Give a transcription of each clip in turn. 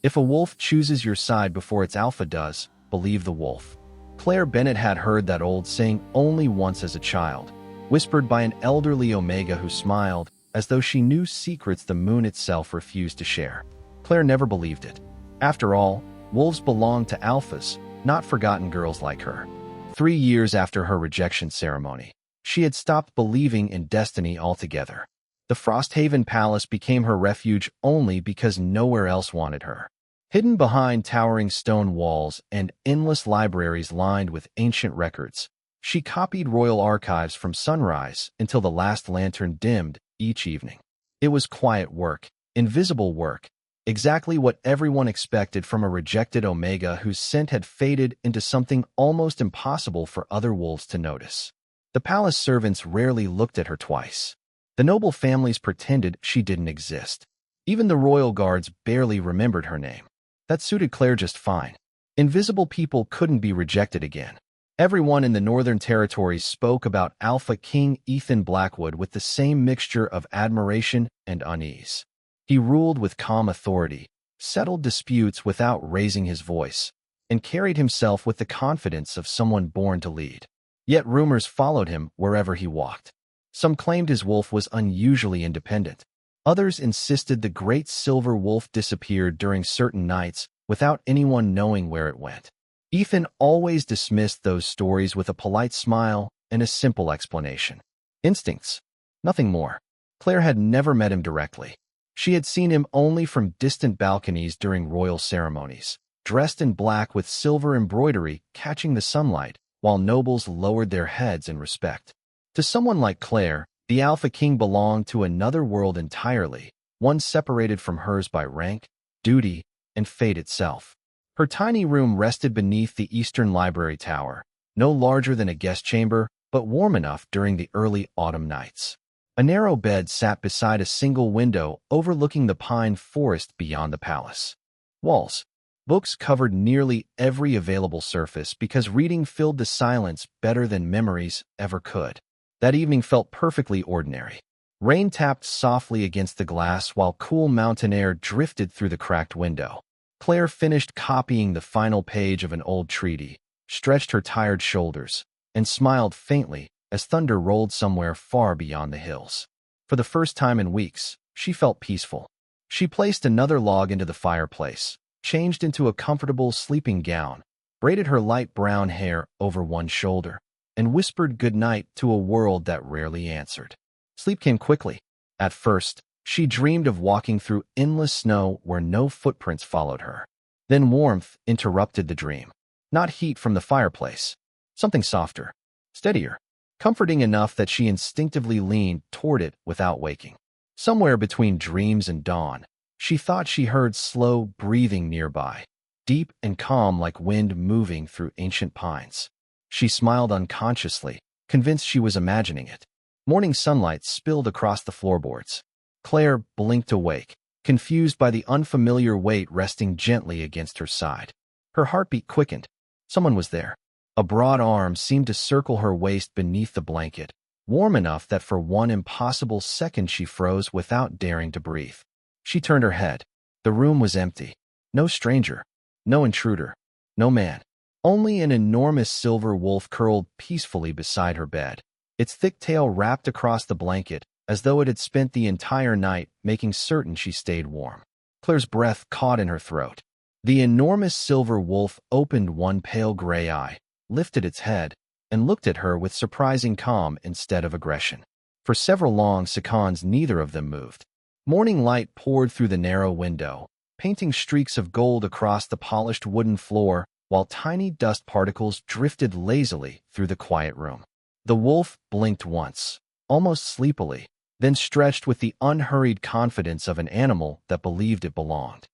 If a wolf chooses your side before its alpha does, believe the wolf. Claire Bennett had heard that old saying only once as a child, whispered by an elderly Omega who smiled, as though she knew secrets the moon itself refused to share. Claire never believed it. After all, wolves belonged to alphas, not forgotten girls like her. 3 years after her rejection ceremony, she had stopped believing in destiny altogether. The Frosthaven Palace became her refuge only because nowhere else wanted her. Hidden behind towering stone walls and endless libraries lined with ancient records, she copied royal archives from sunrise until the last lantern dimmed each evening. It was quiet work, invisible work, exactly what everyone expected from a rejected Omega whose scent had faded into something almost impossible for other wolves to notice. The palace servants rarely looked at her twice. The noble families pretended she didn't exist. Even the royal guards barely remembered her name. That suited Claire just fine. Invisible people couldn't be rejected again. Everyone in the Northern Territories spoke about Alpha King Ethan Blackwood with the same mixture of admiration and unease. He ruled with calm authority, settled disputes without raising his voice, and carried himself with the confidence of someone born to lead. Yet rumors followed him wherever he walked. Some claimed his wolf was unusually independent. Others insisted the great silver wolf disappeared during certain nights without anyone knowing where it went. Ethan always dismissed those stories with a polite smile and a simple explanation. Instincts. Nothing more. Claire had never met him directly. She had seen him only from distant balconies during royal ceremonies, dressed in black with silver embroidery catching the sunlight, while nobles lowered their heads in respect. To someone like Claire, the Alpha King belonged to another world entirely, one separated from hers by rank, duty, and fate itself. Her tiny room rested beneath the Eastern Library Tower, no larger than a guest chamber, but warm enough during the early autumn nights. A narrow bed sat beside a single window overlooking the pine forest beyond the palace. Walls. Books covered nearly every available surface because reading filled the silence better than memories ever could. That evening felt perfectly ordinary. Rain tapped softly against the glass while cool mountain air drifted through the cracked window. Claire finished copying the final page of an old treaty, stretched her tired shoulders, and smiled faintly as thunder rolled somewhere far beyond the hills. For the first time in weeks, she felt peaceful. She placed another log into the fireplace, changed into a comfortable sleeping gown, braided her light brown hair over one shoulder, and whispered goodnight to a world that rarely answered. Sleep came quickly. At first, she dreamed of walking through endless snow where no footprints followed her. Then warmth interrupted the dream. Not heat from the fireplace. Something softer, steadier, comforting enough that she instinctively leaned toward it without waking. Somewhere between dreams and dawn, she thought she heard slow breathing nearby, deep and calm like wind moving through ancient pines. She smiled unconsciously, convinced she was imagining it. Morning sunlight spilled across the floorboards. Claire blinked awake, confused by the unfamiliar weight resting gently against her side. Her heartbeat quickened. Someone was there. A broad arm seemed to circle her waist beneath the blanket, warm enough that for one impossible second she froze without daring to breathe. She turned her head. The room was empty. No stranger. No intruder. No man. Only an enormous silver wolf curled peacefully beside her bed, its thick tail wrapped across the blanket as though it had spent the entire night making certain she stayed warm. Claire's breath caught in her throat. The enormous silver wolf opened one pale gray eye, lifted its head, and looked at her with surprising calm instead of aggression. For several long seconds neither of them moved. Morning light poured through the narrow window, painting streaks of gold across the polished wooden floor, while tiny dust particles drifted lazily through the quiet room. The wolf blinked once, almost sleepily, then stretched with the unhurried confidence of an animal that believed it belonged.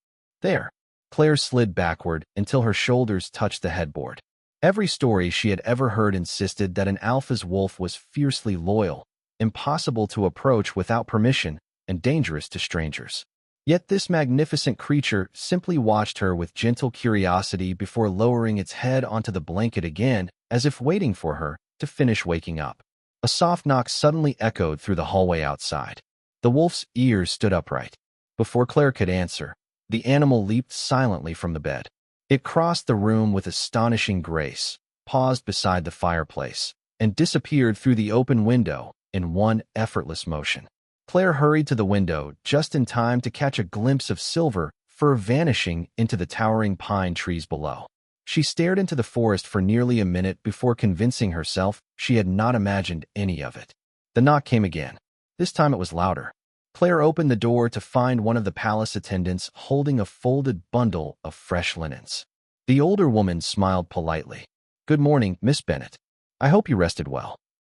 There. Claire slid backward until her shoulders touched the headboard. Every story she had ever heard insisted that an alpha's wolf was fiercely loyal, impossible to approach without permission, and dangerous to strangers. Yet this magnificent creature simply watched her with gentle curiosity before lowering its head onto the blanket again, as if waiting for her to finish waking up. A soft knock suddenly echoed through the hallway outside. The wolf's ears stood upright. Before Claire could answer, The animal leaped silently from the bed. It crossed the room with astonishing grace, paused beside the fireplace, and disappeared through the open window in one effortless motion. Claire hurried to the window just in time to catch a glimpse of Silver Fir vanishing into the towering pine trees below. She stared into the forest for nearly a minute before convincing herself she had not imagined any of it. The knock came again. This time it was louder. Claire opened the door to find one of the palace attendants holding a folded bundle of fresh linens. The older woman smiled politely. "Good morning, Miss Bennet. I hope you rested well."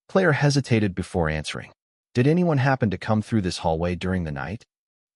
Claire hesitated before answering. "Did anyone happen to come through this hallway during the night?"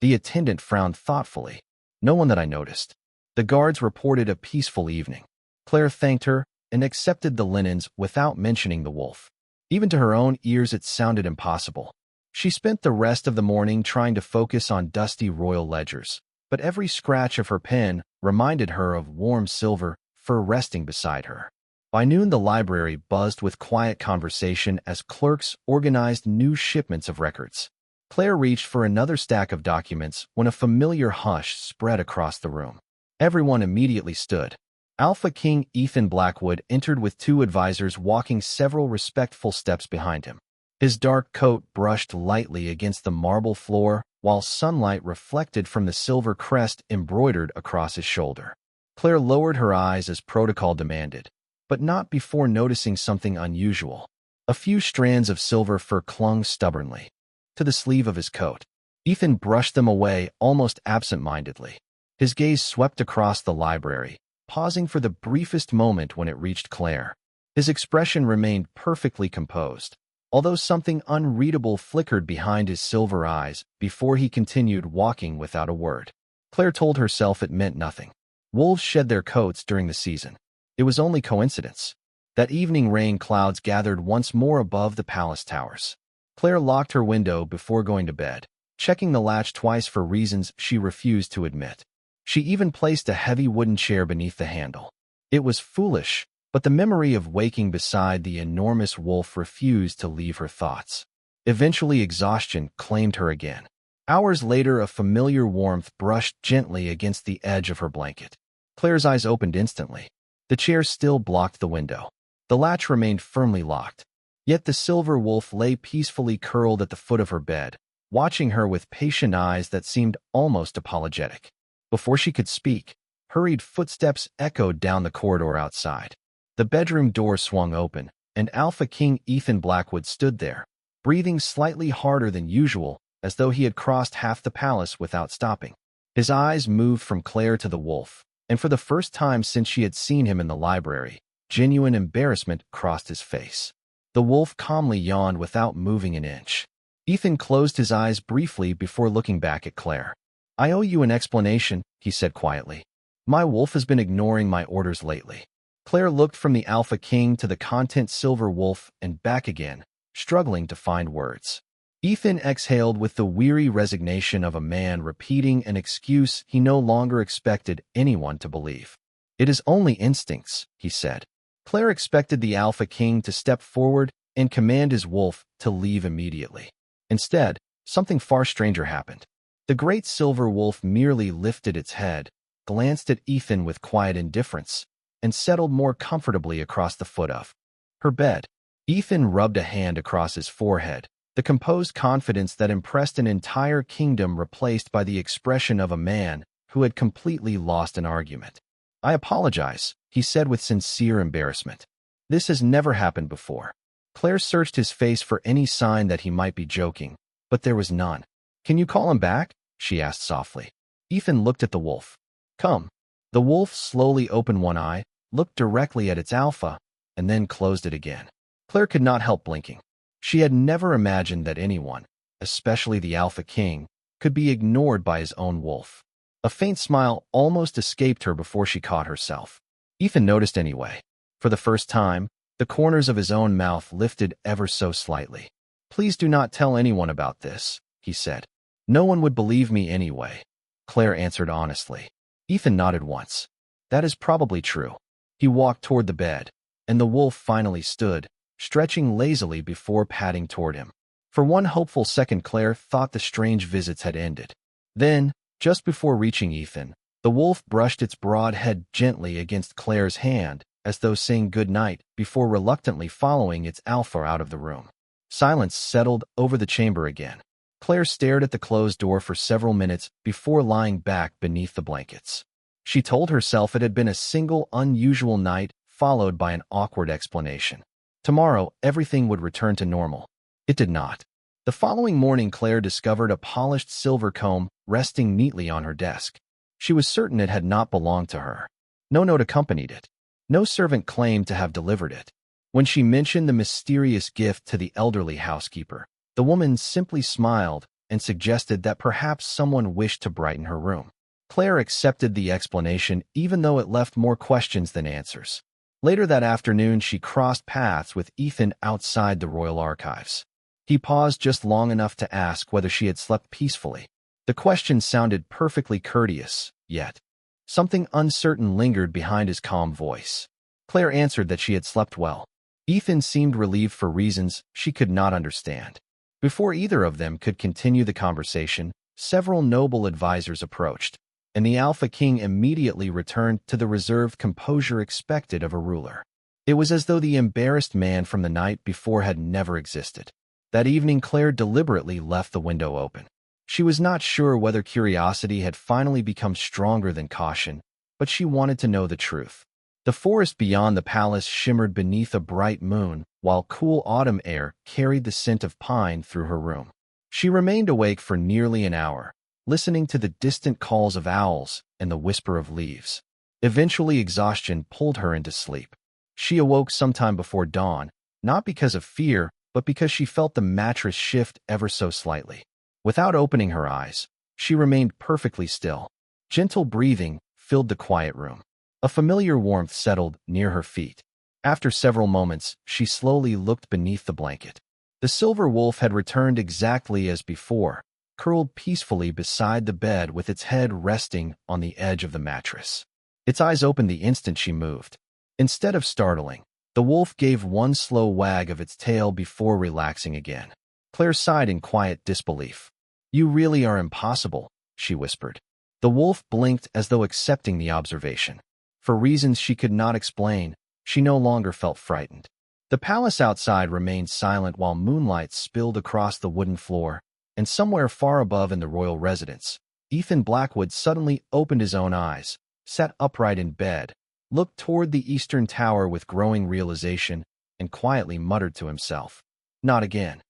The attendant frowned thoughtfully. "No one that I noticed." The guards reported a peaceful evening. Claire thanked her and accepted the linens without mentioning the wolf. Even to her own ears it sounded impossible. She spent the rest of the morning trying to focus on dusty royal ledgers, but every scratch of her pen reminded her of warm Silver Fir resting beside her. By noon the library buzzed with quiet conversation as clerks organized new shipments of records. Claire reached for another stack of documents when a familiar hush spread across the room. Everyone immediately stood. Alpha King Ethan Blackwood entered with two advisors walking several respectful steps behind him. His dark coat brushed lightly against the marble floor, while sunlight reflected from the silver crest embroidered across his shoulder. Claire lowered her eyes as protocol demanded, but not before noticing something unusual. A few strands of silver fir clung stubbornly to the sleeve of his coat. Ethan brushed them away almost absent-mindedly. His gaze swept across the library, pausing for the briefest moment when it reached Claire. His expression remained perfectly composed, although something unreadable flickered behind his silver eyes before he continued walking without a word. Claire told herself it meant nothing. Wolves shed their coats during the season. It was only coincidence. That evening rain clouds gathered once more above the palace towers. Claire locked her window before going to bed, checking the latch twice for reasons she refused to admit. She even placed a heavy wooden chair beneath the handle. It was foolish, but the memory of waking beside the enormous wolf refused to leave her thoughts. Eventually exhaustion claimed her again. Hours later a familiar warmth brushed gently against the edge of her blanket. Claire's eyes opened instantly. The chair still blocked the window. The latch remained firmly locked. Yet the silver wolf lay peacefully curled at the foot of her bed, watching her with patient eyes that seemed almost apologetic. Before she could speak, hurried footsteps echoed down the corridor outside. The bedroom door swung open, and Alpha King Ethan Blackwood stood there, breathing slightly harder than usual, as though he had crossed half the palace without stopping. His eyes moved from Claire to the wolf, and for the first time since she had seen him in the library, genuine embarrassment crossed his face. The wolf calmly yawned without moving an inch. Ethan closed his eyes briefly before looking back at Claire. "I owe you an explanation," he said quietly. "My wolf has been ignoring my orders lately." Claire looked from the Alpha King to the content silver wolf and back again, struggling to find words. Ethan exhaled with the weary resignation of a man repeating an excuse he no longer expected anyone to believe. "It is only instincts," he said. Claire expected the Alpha King to step forward and command his wolf to leave immediately. Instead, something far stranger happened. The great silver wolf merely lifted its head, glanced at Ethan with quiet indifference, and settled more comfortably across the foot of her bed. Ethan rubbed a hand across his forehead, the composed confidence that impressed an entire kingdom replaced by the expression of a man who had completely lost an argument. "I apologize," he said with sincere embarrassment. "This has never happened before." Claire searched his face for any sign that he might be joking, but there was none. "Can you call him back?" she asked softly. Ethan looked at the wolf. "Come." The wolf slowly opened one eye, looked directly at its alpha, and then closed it again. Claire could not help blinking. She had never imagined that anyone, especially the Alpha King, could be ignored by his own wolf. A faint smile almost escaped her before she caught herself. Ethan noticed anyway. For the first time, the corners of his own mouth lifted ever so slightly. "Please do not tell anyone about this," he said. "No one would believe me anyway." Claire answered honestly. Ethan nodded once. "That is probably true." He walked toward the bed, and the wolf finally stood, stretching lazily before padding toward him. For one hopeful second Claire thought the strange visits had ended. Then, Just before reaching Ethan, the wolf brushed its broad head gently against Claire's hand, as though saying good night, before reluctantly following its alpha out of the room. Silence settled over the chamber again. Claire stared at the closed door for several minutes before lying back beneath the blankets. She told herself it had been a single unusual night, followed by an awkward explanation. Tomorrow, everything would return to normal. It did not. The following morning, Claire discovered a polished silver comb resting neatly on her desk. She was certain it had not belonged to her. No note accompanied it. No servant claimed to have delivered it. When she mentioned the mysterious gift to the elderly housekeeper, the woman simply smiled and suggested that perhaps someone wished to brighten her room. Claire accepted the explanation even though it left more questions than answers. Later that afternoon, she crossed paths with Ethan outside the Royal Archives. He paused just long enough to ask whether she had slept peacefully. The question sounded perfectly courteous, yet something uncertain lingered behind his calm voice. Claire answered that she had slept well. Ethan seemed relieved for reasons she could not understand. Before either of them could continue the conversation, several noble advisors approached, and the Alpha King immediately returned to the reserved composure expected of a ruler. It was as though the embarrassed man from the night before had never existed. That evening, Claire deliberately left the window open. She was not sure whether curiosity had finally become stronger than caution, but she wanted to know the truth. The forest beyond the palace shimmered beneath a bright moon, while cool autumn air carried the scent of pine through her room. She remained awake for nearly an hour, listening to the distant calls of owls and the whisper of leaves. Eventually, exhaustion pulled her into sleep. She awoke sometime before dawn, not because of fear, but because she felt the mattress shift ever so slightly. Without opening her eyes, she remained perfectly still. Gentle breathing filled the quiet room. A familiar warmth settled near her feet. After several moments, she slowly looked beneath the blanket. The silver wolf had returned exactly as before, curled peacefully beside the bed with its head resting on the edge of the mattress. Its eyes opened the instant she moved. Instead of startling, the wolf gave one slow wag of its tail before relaxing again. Claire sighed in quiet disbelief. "You really are impossible," she whispered. The wolf blinked as though accepting the observation. For reasons she could not explain, she no longer felt frightened. The palace outside remained silent while moonlight spilled across the wooden floor, and somewhere far above in the royal residence, Ethan Blackwood suddenly opened his own eyes, sat upright in bed, looked toward the eastern tower with growing realization, and quietly muttered to himself, "Not again."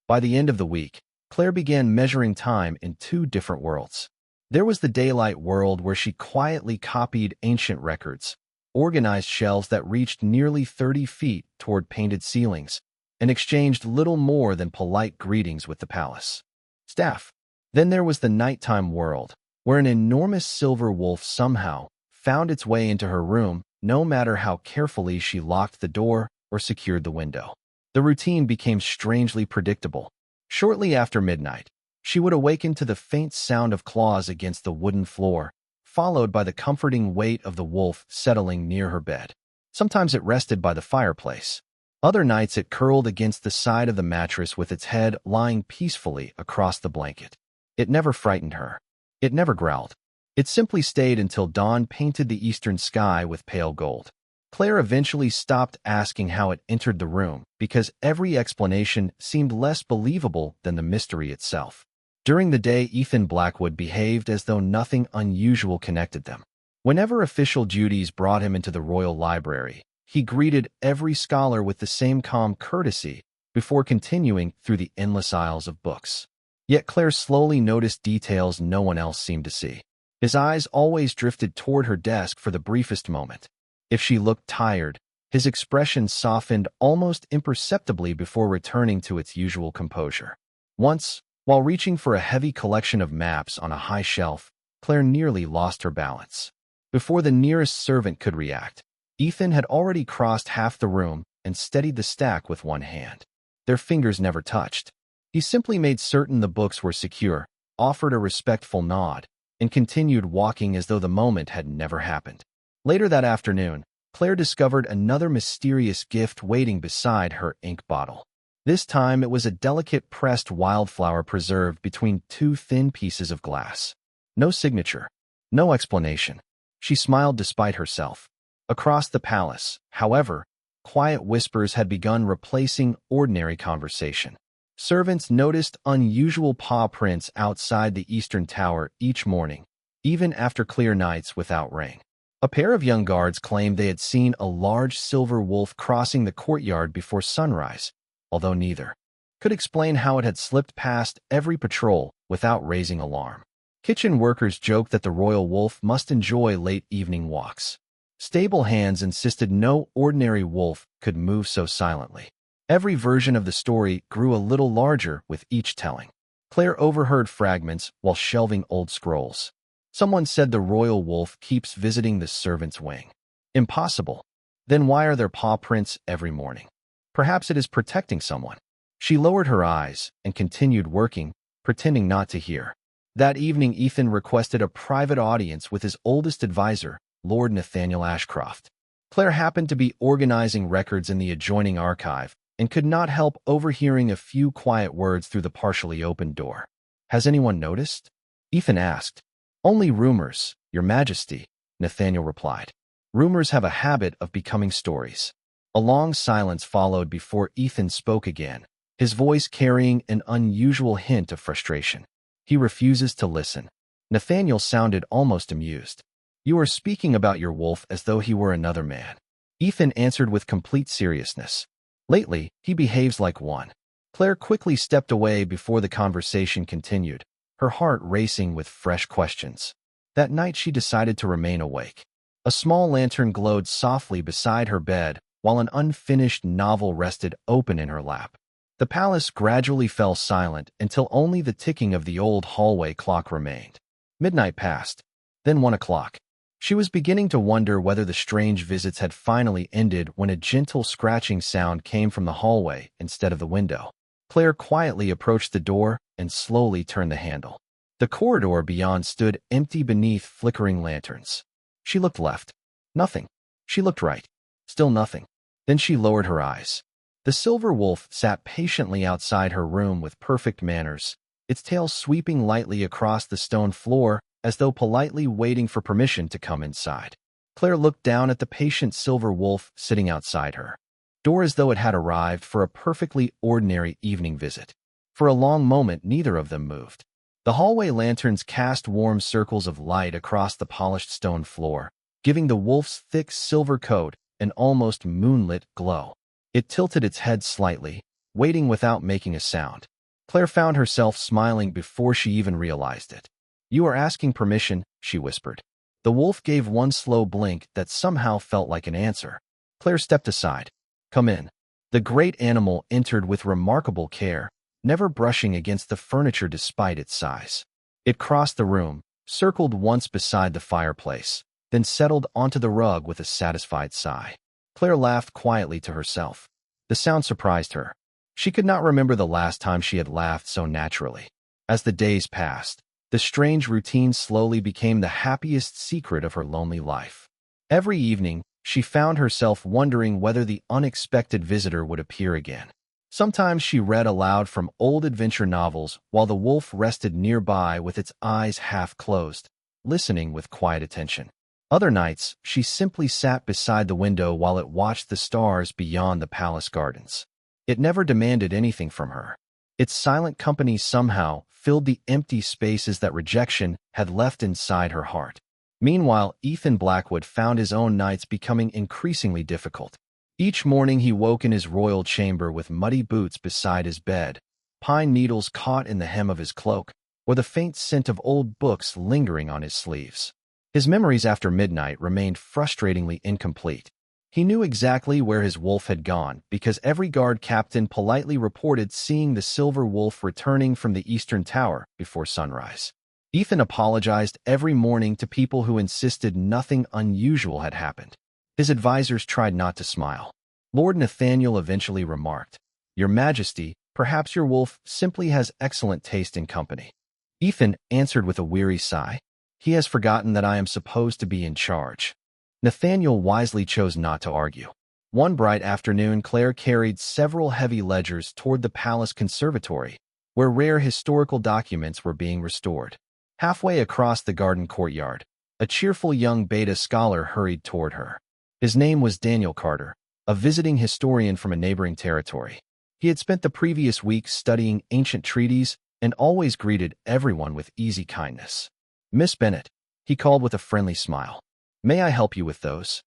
By the end of the week, Claire began measuring time in two different worlds. There was the daylight world where she quietly copied ancient records, organized shelves that reached nearly 30 feet toward painted ceilings, and exchanged little more than polite greetings with the palace staff. Then there was the nighttime world, where an enormous silver wolf somehow found its way into her room, no matter how carefully she locked the door or secured the window. The routine became strangely predictable. Shortly after midnight, she would awaken to the faint sound of claws against the wooden floor, followed by the comforting weight of the wolf settling near her bed. Sometimes it rested by the fireplace. Other nights it curled against the side of the mattress with its head lying peacefully across the blanket. It never frightened her. It never growled. It simply stayed until dawn painted the eastern sky with pale gold. Claire eventually stopped asking how it entered the room because every explanation seemed less believable than the mystery itself. During the day, Ethan Blackwood behaved as though nothing unusual connected them. Whenever official duties brought him into the royal library, he greeted every scholar with the same calm courtesy before continuing through the endless aisles of books. Yet Claire slowly noticed details no one else seemed to see. His eyes always drifted toward her desk for the briefest moment. If she looked tired, his expression softened almost imperceptibly before returning to its usual composure. Once, while reaching for a heavy collection of maps on a high shelf, Claire nearly lost her balance. Before the nearest servant could react, Ethan had already crossed half the room and steadied the stack with one hand. Their fingers never touched. He simply made certain the books were secure, offered a respectful nod, and continued walking as though the moment had never happened. Later that afternoon, Claire discovered another mysterious gift waiting beside her ink bottle. This time it was a delicate pressed wildflower preserved between two thin pieces of glass. No signature. No explanation. She smiled despite herself. Across the palace, however, quiet whispers had begun replacing ordinary conversation. Servants noticed unusual paw prints outside the eastern tower each morning, even after clear nights without rain. A pair of young guards claimed they had seen a large silver wolf crossing the courtyard before sunrise, although neither could explain how it had slipped past every patrol without raising alarm. Kitchen workers joked that the royal wolf must enjoy late evening walks. Stable hands insisted no ordinary wolf could move so silently. Every version of the story grew a little larger with each telling. Claire overheard fragments while shelving old scrolls. Someone said the royal wolf keeps visiting the servant's wing. Impossible. Then why are there paw prints every morning? Perhaps it is protecting someone. She lowered her eyes and continued working, pretending not to hear. That evening, Ethan requested a private audience with his oldest advisor, Lord Nathaniel Ashcroft. Claire happened to be organizing records in the adjoining archive and could not help overhearing a few quiet words through the partially opened door. "Has anyone noticed?" Ethan asked. "Only rumors, Your Majesty," Nathaniel replied. "Rumors have a habit of becoming stories." A long silence followed before Ethan spoke again, his voice carrying an unusual hint of frustration. "He refuses to listen." Nathaniel sounded almost amused. "You are speaking about your wolf as though he were another man." Ethan answered with complete seriousness. "Lately, he behaves like one." Claire quickly stepped away before the conversation continued, her heart racing with fresh questions. That night she decided to remain awake. A small lantern glowed softly beside her bed, while an unfinished novel rested open in her lap. The palace gradually fell silent until only the ticking of the old hallway clock remained. Midnight passed, then 1 o'clock. She was beginning to wonder whether the strange visits had finally ended when a gentle scratching sound came from the hallway instead of the window. Claire quietly approached the door and slowly turned the handle. The corridor beyond stood empty beneath flickering lanterns. She looked left. Nothing. She looked right. Still nothing. Then she lowered her eyes. The silver wolf sat patiently outside her room with perfect manners, its tail sweeping lightly across the stone floor as though politely waiting for permission to come inside. Claire looked down at the patient silver wolf sitting outside her door as though it had arrived for a perfectly ordinary evening visit. For a long moment, neither of them moved. The hallway lanterns cast warm circles of light across the polished stone floor, giving the wolf's thick silver coat an almost moonlit glow. It tilted its head slightly, waiting without making a sound. Claire found herself smiling before she even realized it. "You are asking permission," she whispered. The wolf gave one slow blink that somehow felt like an answer. Claire stepped aside. "Come in." The great animal entered with remarkable care, never brushing against the furniture despite its size. It crossed the room, circled once beside the fireplace, then settled onto the rug with a satisfied sigh. Claire laughed quietly to herself. The sound surprised her. She could not remember the last time she had laughed so naturally. As the days passed, the strange routine slowly became the happiest secret of her lonely life. Every evening, she found herself wondering whether the unexpected visitor would appear again. Sometimes she read aloud from old adventure novels while the wolf rested nearby with its eyes half closed, listening with quiet attention. Other nights, she simply sat beside the window while it watched the stars beyond the palace gardens. It never demanded anything from her. Its silent company somehow filled the empty spaces that rejection had left inside her heart. Meanwhile, Ethan Blackwood found his own nights becoming increasingly difficult. Each morning he woke in his royal chamber with muddy boots beside his bed, pine needles caught in the hem of his cloak, or the faint scent of old books lingering on his sleeves. His memories after midnight remained frustratingly incomplete. He knew exactly where his wolf had gone because every guard captain politely reported seeing the silver wolf returning from the eastern tower before sunrise. Ethan apologized every morning to people who insisted nothing unusual had happened. His advisors tried not to smile. Lord Nathaniel eventually remarked, "Your Majesty, perhaps your wolf simply has excellent taste in company." Ethan answered with a weary sigh, "He has forgotten that I am supposed to be in charge." Nathaniel wisely chose not to argue. One bright afternoon, Claire carried several heavy ledgers toward the palace conservatory, where rare historical documents were being restored. Halfway across the garden courtyard, a cheerful young beta scholar hurried toward her. His name was Daniel Carter, a visiting historian from a neighboring territory. He had spent the previous week studying ancient treaties and always greeted everyone with easy kindness. "Miss Bennet," he called with a friendly smile. "May I help you with those?"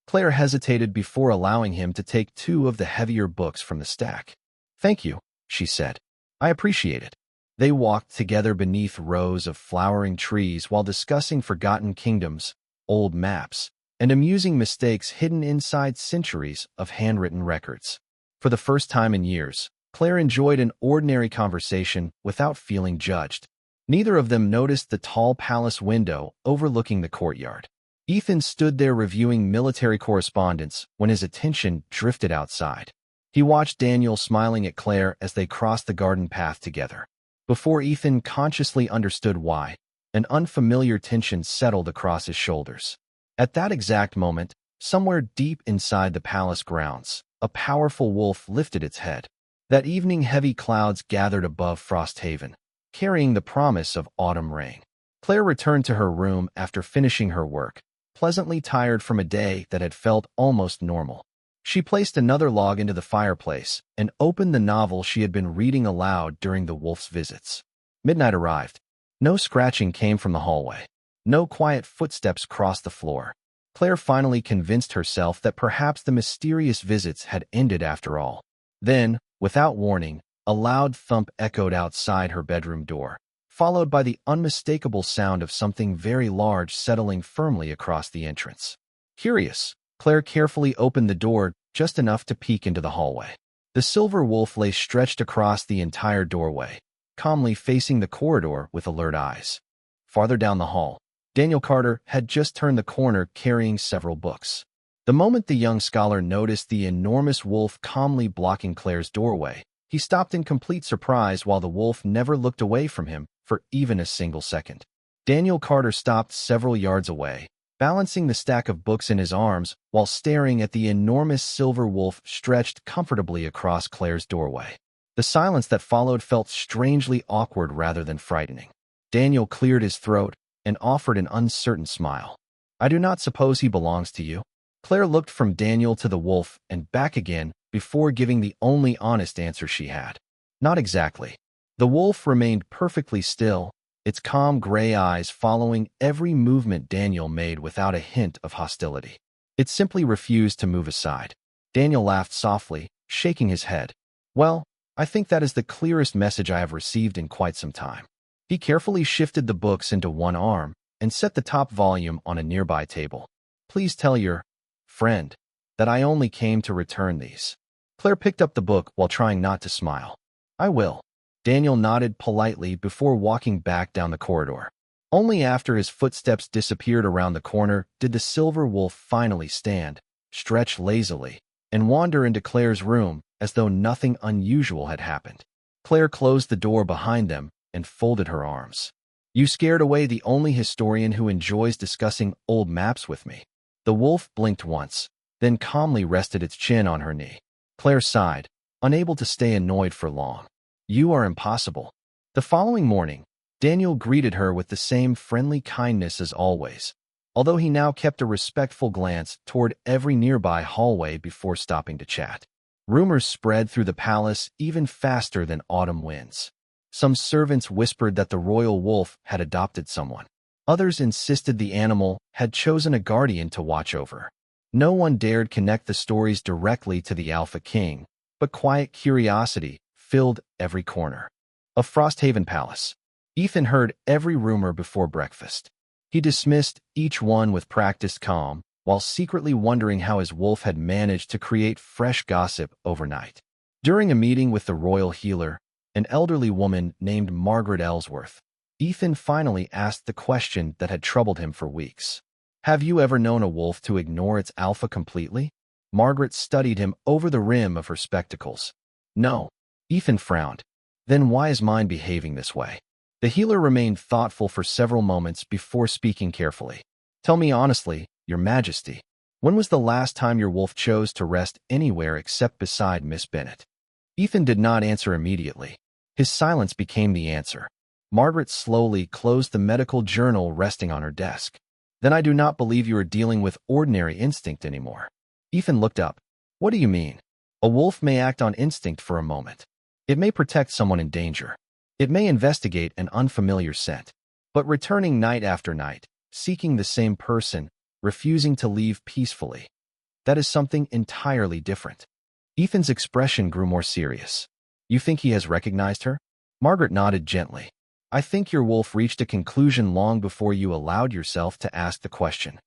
Claire hesitated before allowing him to take two of the heavier books from the stack. "Thank you," she said. "I appreciate it." They walked together beneath rows of flowering trees while discussing forgotten kingdoms, old maps, and amusing mistakes hidden inside centuries of handwritten records. For the first time in years, Claire enjoyed an ordinary conversation without feeling judged. Neither of them noticed the tall palace window overlooking the courtyard. Ethan stood there reviewing military correspondence when his attention drifted outside. He watched Daniel smiling at Claire as they crossed the garden path together. Before Ethan consciously understood why, an unfamiliar tension settled across his shoulders. At that exact moment, somewhere deep inside the palace grounds, a powerful wolf lifted its head. That evening, heavy clouds gathered above Frosthaven, carrying the promise of autumn rain. Claire returned to her room after finishing her work, pleasantly tired from a day that had felt almost normal. She placed another log into the fireplace and opened the novel she had been reading aloud during the wolf's visits. Midnight arrived. No scratching came from the hallway. No quiet footsteps crossed the floor. Claire finally convinced herself that perhaps the mysterious visits had ended after all. Then, without warning, a loud thump echoed outside her bedroom door, followed by the unmistakable sound of something very large settling firmly across the entrance. Curious, Claire carefully opened the door just enough to peek into the hallway. The silver wolf lay stretched across the entire doorway, calmly facing the corridor with alert eyes. Farther down the hall, Daniel Carter had just turned the corner carrying several books. The moment the young scholar noticed the enormous wolf calmly blocking Claire's doorway, he stopped in complete surprise while the wolf never looked away from him for even a single second. Daniel Carter stopped several yards away, balancing the stack of books in his arms while staring at the enormous silver wolf stretched comfortably across Claire's doorway. The silence that followed felt strangely awkward rather than frightening. Daniel cleared his throat and offered an uncertain smile. "I do not suppose he belongs to you?" Claire looked from Daniel to the wolf and back again before giving the only honest answer she had. "Not exactly." The wolf remained perfectly still, its calm gray eyes following every movement Daniel made without a hint of hostility. It simply refused to move aside. Daniel laughed softly, shaking his head. "Well, I think that is the clearest message I have received in quite some time." He carefully shifted the books into one arm and set the top volume on a nearby table. "Please tell your friend that I only came to return these." Claire picked up the book while trying not to smile. "I will." Daniel nodded politely before walking back down the corridor. Only after his footsteps disappeared around the corner did the silver wolf finally stand, stretch lazily, and wander into Claire's room as though nothing unusual had happened. Claire closed the door behind them and folded her arms. "You scared away the only historian who enjoys discussing old maps with me." The wolf blinked once, then calmly rested its chin on her knee. Claire sighed, unable to stay annoyed for long. "You are impossible." The following morning, Daniel greeted her with the same friendly kindness as always, although he now kept a respectful glance toward every nearby hallway before stopping to chat. Rumors spread through the palace even faster than autumn winds. Some servants whispered that the royal wolf had adopted someone. Others insisted the animal had chosen a guardian to watch over. No one dared connect the stories directly to the Alpha King, but quiet curiosity filled every corner of Frosthaven Palace. Ethan heard every rumor before breakfast. He dismissed each one with practiced calm, while secretly wondering how his wolf had managed to create fresh gossip overnight. During a meeting with the royal healer, an elderly woman named Margaret Ellsworth, Ethan finally asked the question that had troubled him for weeks. "Have you ever known a wolf to ignore its alpha completely?" Margaret studied him over the rim of her spectacles. "No." Ethan frowned. "Then why is mine behaving this way?" The healer remained thoughtful for several moments before speaking carefully. "Tell me honestly, Your Majesty, when was the last time your wolf chose to rest anywhere except beside Miss Bennet?" Ethan did not answer immediately. His silence became the answer. Margaret slowly closed the medical journal resting on her desk. Then I do not believe you are dealing with ordinary instinct anymore. Ethan looked up. What do you mean? A wolf may act on instinct for a moment. It may protect someone in danger. It may investigate an unfamiliar scent. But returning night after night, seeking the same person, refusing to leave peacefully, that is something entirely different. Ethan's expression grew more serious. You think he has recognized her? Margaret nodded gently. I think your wolf reached a conclusion long before you allowed yourself to ask the question.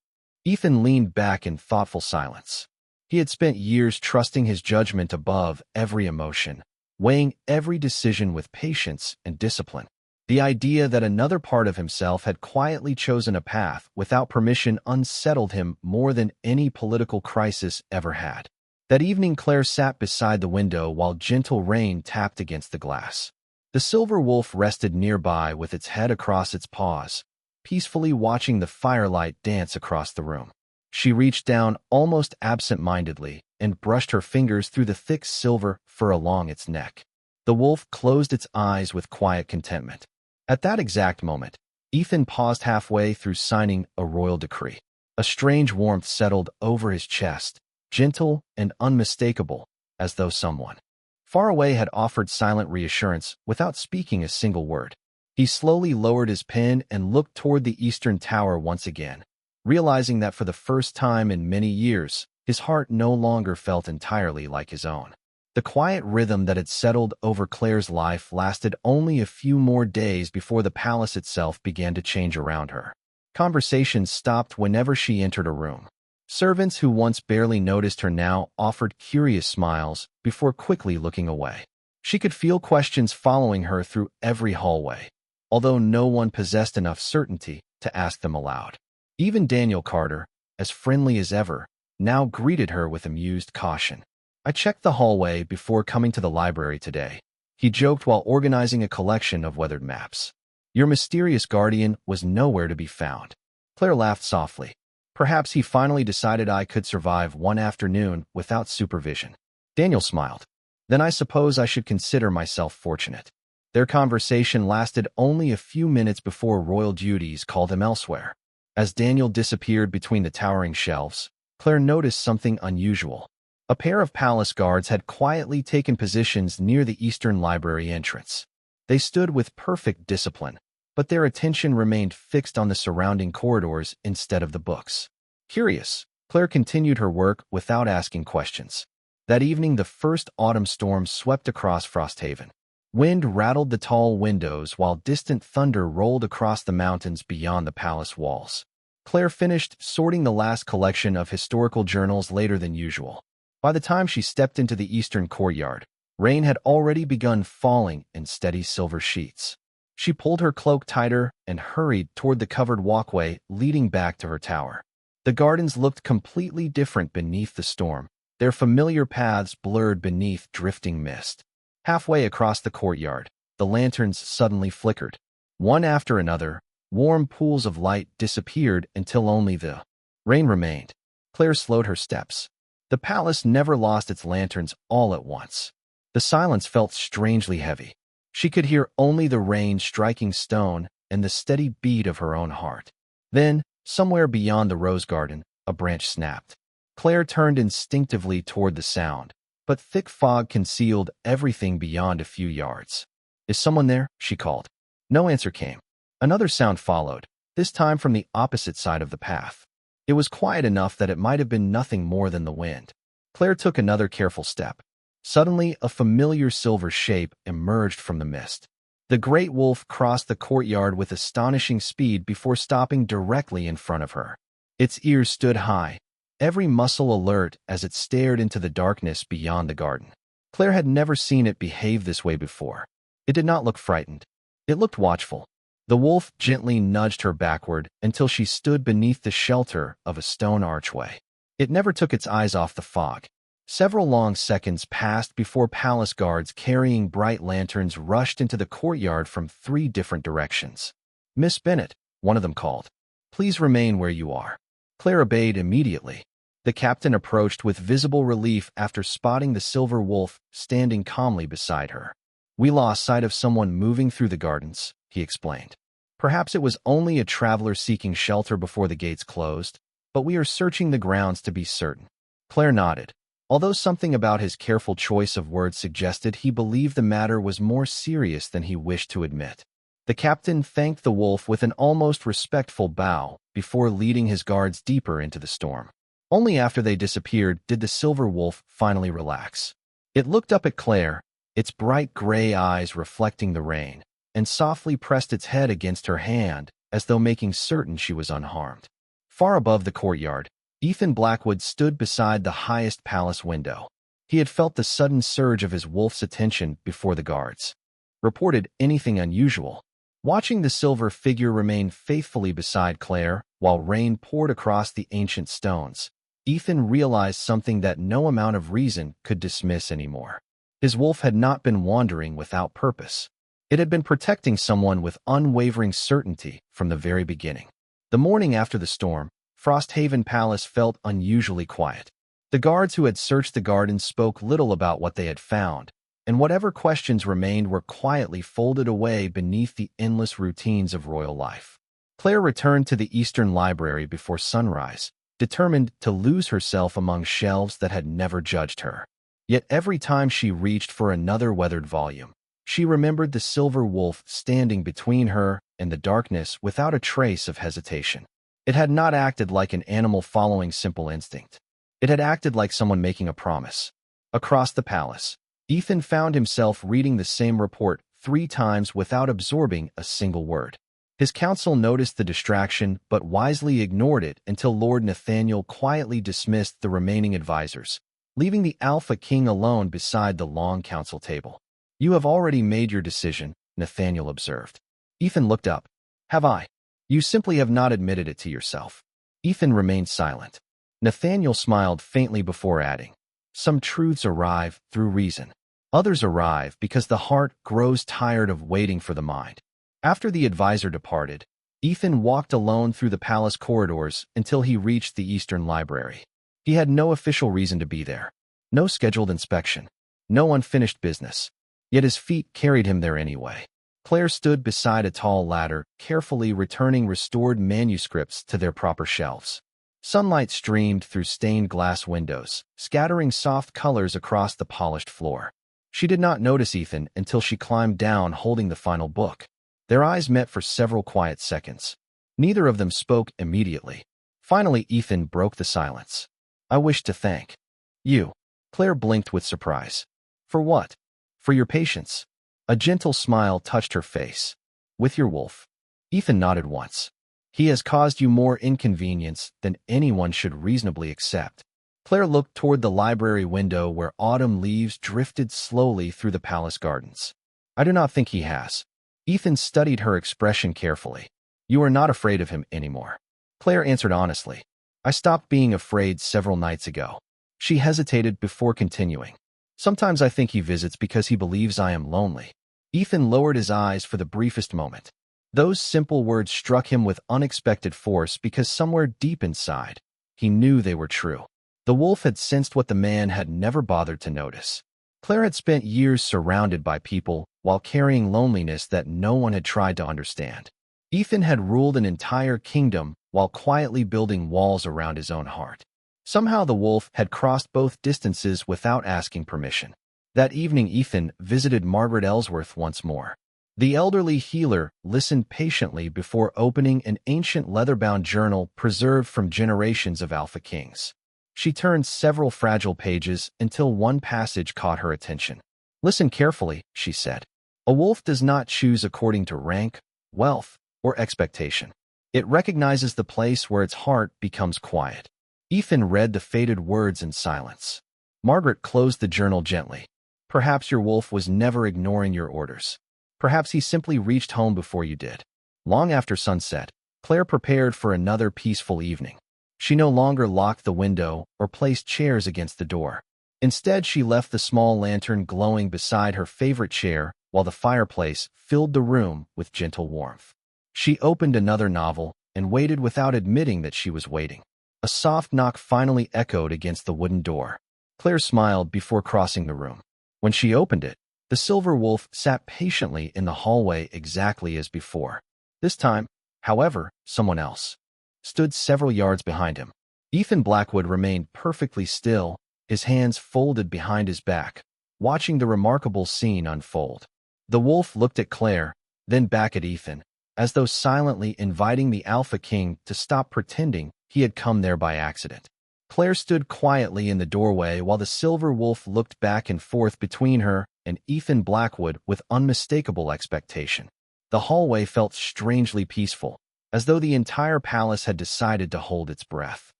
Ethan leaned back in thoughtful silence. He had spent years trusting his judgment above every emotion, weighing every decision with patience and discipline. The idea that another part of himself had quietly chosen a path without permission unsettled him more than any political crisis ever had. That evening, Claire sat beside the window while gentle rain tapped against the glass. The silver wolf rested nearby with its head across its paws, peacefully watching the firelight dance across the room. She reached down almost absent-mindedly and brushed her fingers through the thick silver fur along its neck. The wolf closed its eyes with quiet contentment. At that exact moment, Ethan paused halfway through signing a royal decree. A strange warmth settled over his chest, gentle and unmistakable, as though someone far away had offered silent reassurance without speaking a single word. He slowly lowered his pen and looked toward the eastern tower once again, realizing that for the first time in many years, his heart no longer felt entirely like his own. The quiet rhythm that had settled over Claire's life lasted only a few more days before the palace itself began to change around her. Conversations stopped whenever she entered a room. Servants who once barely noticed her now offered curious smiles before quickly looking away. She could feel questions following her through every hallway, although no one possessed enough certainty to ask them aloud. Even Daniel Carter, as friendly as ever, now greeted her with amused caution. I checked the hallway before coming to the library today, he joked while organizing a collection of weathered maps. Your mysterious guardian was nowhere to be found. Claire laughed softly. Perhaps he finally decided I could survive one afternoon without supervision. Daniel smiled. Then I suppose I should consider myself fortunate. Their conversation lasted only a few minutes before royal duties called them elsewhere. As Daniel disappeared between the towering shelves, Claire noticed something unusual. A pair of palace guards had quietly taken positions near the Eastern Library entrance. They stood with perfect discipline, but their attention remained fixed on the surrounding corridors instead of the books. Curious, Claire continued her work without asking questions. That evening, the first autumn storm swept across Frosthaven. Wind rattled the tall windows while distant thunder rolled across the mountains beyond the palace walls. Claire finished sorting the last collection of historical journals later than usual. By the time she stepped into the eastern courtyard, rain had already begun falling in steady silver sheets. She pulled her cloak tighter and hurried toward the covered walkway leading back to her tower. The gardens looked completely different beneath the storm, their familiar paths blurred beneath drifting mist. Halfway across the courtyard, the lanterns suddenly flickered. One after another, warm pools of light disappeared until only the rain remained. Claire slowed her steps. The palace never lost its lanterns all at once. The silence felt strangely heavy. She could hear only the rain striking stone and the steady beat of her own heart. Then, somewhere beyond the rose garden, a branch snapped. Claire turned instinctively toward the sound, but thick fog concealed everything beyond a few yards. Is someone there? She called. No answer came. Another sound followed, this time from the opposite side of the path. It was quiet enough that it might have been nothing more than the wind. Claire took another careful step. Suddenly, a familiar silver shape emerged from the mist. The great wolf crossed the courtyard with astonishing speed before stopping directly in front of her. Its ears stood high, every muscle alert as it stared into the darkness beyond the garden. Claire had never seen it behave this way before. It did not look frightened. It looked watchful. The wolf gently nudged her backward until she stood beneath the shelter of a stone archway. It never took its eyes off the fog. Several long seconds passed before palace guards carrying bright lanterns rushed into the courtyard from 3 different directions. Miss Bennet, one of them called. Please remain where you are. Claire obeyed immediately. The captain approached with visible relief after spotting the silver wolf standing calmly beside her. We lost sight of someone moving through the gardens, he explained. Perhaps it was only a traveler seeking shelter before the gates closed, but we are searching the grounds to be certain. Claire nodded. Although something about his careful choice of words suggested he believed the matter was more serious than he wished to admit. The captain thanked the wolf with an almost respectful bow before leading his guards deeper into the storm. Only after they disappeared did the silver wolf finally relax. It looked up at Claire, its bright gray eyes reflecting the rain, and softly pressed its head against her hand as though making certain she was unharmed. Far above the courtyard, Ethan Blackwood stood beside the highest palace window. He had felt the sudden surge of his wolf's attention before the guards reported anything unusual. Watching the silver figure remain faithfully beside Claire while rain poured across the ancient stones, Ethan realized something that no amount of reason could dismiss anymore. His wolf had not been wandering without purpose. It had been protecting someone with unwavering certainty from the very beginning. The morning after the storm, Frosthaven Palace felt unusually quiet. The guards who had searched the garden spoke little about what they had found, and whatever questions remained were quietly folded away beneath the endless routines of royal life. Claire returned to the Eastern Library before sunrise, determined to lose herself among shelves that had never judged her. Yet every time she reached for another weathered volume, she remembered the silver wolf standing between her and the darkness without a trace of hesitation. It had not acted like an animal following simple instinct. It had acted like someone making a promise. Across the palace, Ethan found himself reading the same report 3 times without absorbing a single word. His council noticed the distraction but wisely ignored it until Lord Nathaniel quietly dismissed the remaining advisors, leaving the Alpha King alone beside the long council table. "You have already made your decision," Nathaniel observed. Ethan looked up. "Have I? You simply have not admitted it to yourself." Ethan remained silent. Nathaniel smiled faintly before adding, "Some truths arrive through reason. Others arrive because the heart grows tired of waiting for the mind." After the advisor departed, Ethan walked alone through the palace corridors until he reached the Eastern Library. He had no official reason to be there, no scheduled inspection, no unfinished business, yet his feet carried him there anyway. Claire stood beside a tall ladder, carefully returning restored manuscripts to their proper shelves. Sunlight streamed through stained glass windows, scattering soft colors across the polished floor. She did not notice Ethan until she climbed down holding the final book. Their eyes met for several quiet seconds. Neither of them spoke immediately. Finally, Ethan broke the silence. "I wish to thank you." Claire blinked with surprise. "For what?" "For your patience." A gentle smile touched her face. "With your wolf." Ethan nodded once. "He has caused you more inconvenience than anyone should reasonably accept." Claire looked toward the library window where autumn leaves drifted slowly through the palace gardens. "I do not think he has." Ethan studied her expression carefully. "You are not afraid of him anymore." Claire answered honestly. "I stopped being afraid several nights ago." She hesitated before continuing. "Sometimes I think he visits because he believes I am lonely." Ethan lowered his eyes for the briefest moment. Those simple words struck him with unexpected force because somewhere deep inside, he knew they were true. The wolf had sensed what the man had never bothered to notice. Claire had spent years surrounded by people while carrying loneliness that no one had tried to understand. Ethan had ruled an entire kingdom while quietly building walls around his own heart. Somehow the wolf had crossed both distances without asking permission. That evening, Ethan visited Margaret Ellsworth once more. The elderly healer listened patiently before opening an ancient leather-bound journal preserved from generations of Alpha Kings. She turned several fragile pages until one passage caught her attention. "Listen carefully," she said. "A wolf does not choose according to rank, wealth, or expectation. It recognizes the place where its heart becomes quiet." Ethan read the faded words in silence. Margaret closed the journal gently. "Perhaps your wolf was never ignoring your orders. Perhaps he simply reached home before you did." Long after sunset, Claire prepared for another peaceful evening. She no longer locked the window or placed chairs against the door. Instead, she left the small lantern glowing beside her favorite chair while the fireplace filled the room with gentle warmth. She opened another novel and waited without admitting that she was waiting. A soft knock finally echoed against the wooden door. Claire smiled before crossing the room. When she opened it, The silver wolf sat patiently in the hallway exactly as before. This time, however, someone else stood several yards behind him. Ethan Blackwood remained perfectly still, his hands folded behind his back, watching the remarkable scene unfold. The wolf looked at Claire, then back at Ethan, as though silently inviting the Alpha King to stop pretending he had come there by accident. Claire stood quietly in the doorway while the silver wolf looked back and forth between her and Ethan Blackwood with unmistakable expectation. The hallway felt strangely peaceful, as though the entire palace had decided to hold its breath.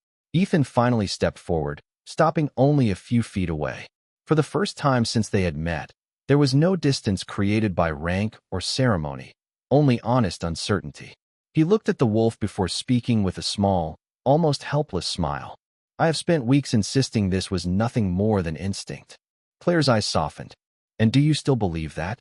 Ethan finally stepped forward, stopping only a few feet away. For the first time since they had met, there was no distance created by rank or ceremony, only honest uncertainty. He looked at the wolf before speaking with a small, almost helpless smile. I have spent weeks insisting this was nothing more than instinct. Claire's eyes softened. And do you still believe that?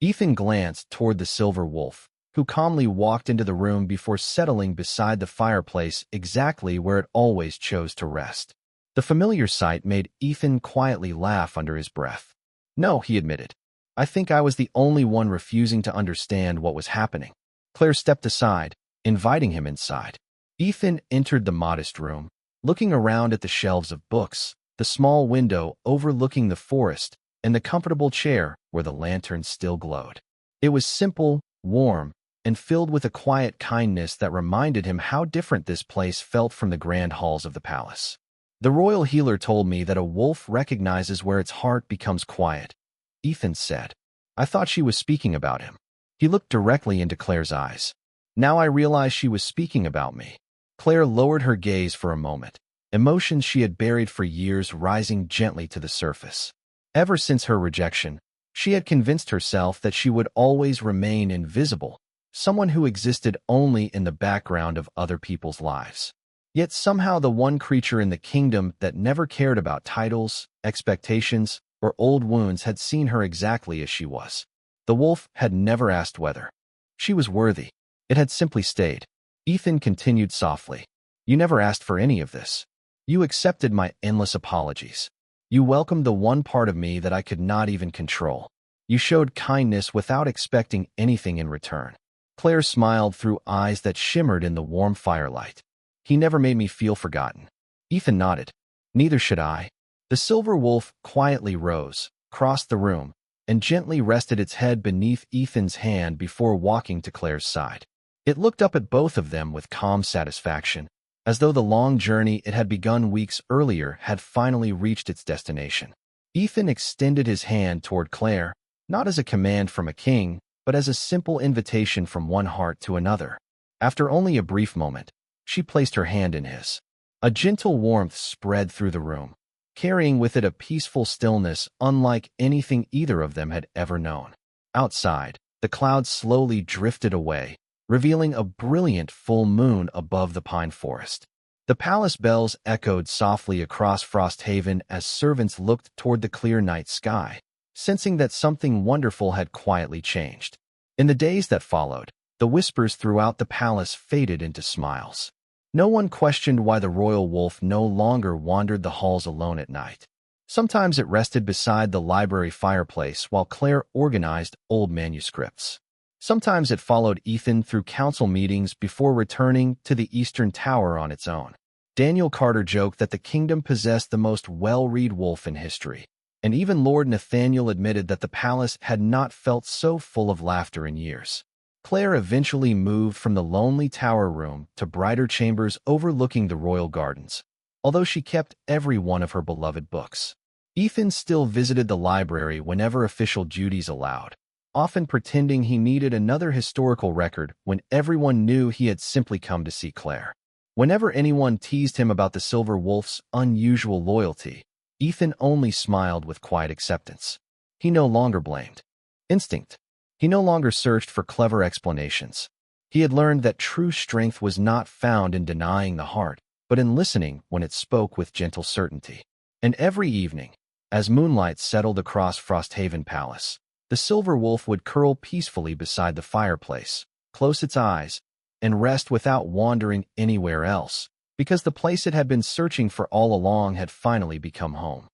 Ethan glanced toward the silver wolf, who calmly walked into the room before settling beside the fireplace exactly where it always chose to rest. The familiar sight made Ethan quietly laugh under his breath. No, he admitted. I think I was the only one refusing to understand what was happening. Claire stepped aside, inviting him inside. Ethan entered the modest room, looking around at the shelves of books, the small window overlooking the forest, and the comfortable chair where the lantern still glowed. It was simple, warm, and filled with a quiet kindness that reminded him how different this place felt from the grand halls of the palace. The royal healer told me that a wolf recognizes where its heart becomes quiet, Ethan said. I thought she was speaking about him. He looked directly into Claire's eyes. Now I realized she was speaking about me. Claire lowered her gaze for a moment, emotions she had buried for years rising gently to the surface. Ever since her rejection, she had convinced herself that she would always remain invisible, someone who existed only in the background of other people's lives. Yet somehow the one creature in the kingdom that never cared about titles, expectations, or old wounds had seen her exactly as she was. The wolf had never asked whether she was worthy. It had simply stayed. Ethan continued softly. You never asked for any of this. You accepted my endless apologies. You welcomed the one part of me that I could not even control. You showed kindness without expecting anything in return. Claire smiled through eyes that shimmered in the warm firelight. He never made me feel forgotten. Ethan nodded. Neither should I. The silver wolf quietly rose, crossed the room, and gently rested its head beneath Ethan's hand before walking to Claire's side. It looked up at both of them with calm satisfaction, as though the long journey it had begun weeks earlier had finally reached its destination. Ethan extended his hand toward Claire, not as a command from a king, but as a simple invitation from one heart to another. After only a brief moment, she placed her hand in his. A gentle warmth spread through the room, carrying with it a peaceful stillness unlike anything either of them had ever known. Outside, the clouds slowly drifted away, revealing a brilliant full moon above the pine forest. The palace bells echoed softly across Frosthaven as servants looked toward the clear night sky, sensing that something wonderful had quietly changed. In the days that followed, the whispers throughout the palace faded into smiles. No one questioned why the royal wolf no longer wandered the halls alone at night. Sometimes it rested beside the library fireplace while Claire organized old manuscripts. Sometimes it followed Ethan through council meetings before returning to the Eastern Tower on its own. Daniel Carter joked that the kingdom possessed the most well-read wolf in history, and even Lord Nathaniel admitted that the palace had not felt so full of laughter in years. Claire eventually moved from the lonely tower room to brighter chambers overlooking the royal gardens, although she kept every one of her beloved books. Ethan still visited the library whenever official duties allowed, often pretending he needed another historical record when everyone knew he had simply come to see Claire. Whenever anyone teased him about the Silver Wolf's unusual loyalty, Ethan only smiled with quiet acceptance. He no longer blamed instinct. He no longer searched for clever explanations. He had learned that true strength was not found in denying the heart, but in listening when it spoke with gentle certainty. And every evening, as moonlight settled across Frosthaven Palace, the silver wolf would curl peacefully beside the fireplace, close its eyes, and rest without wandering anywhere else, because the place it had been searching for all along had finally become home.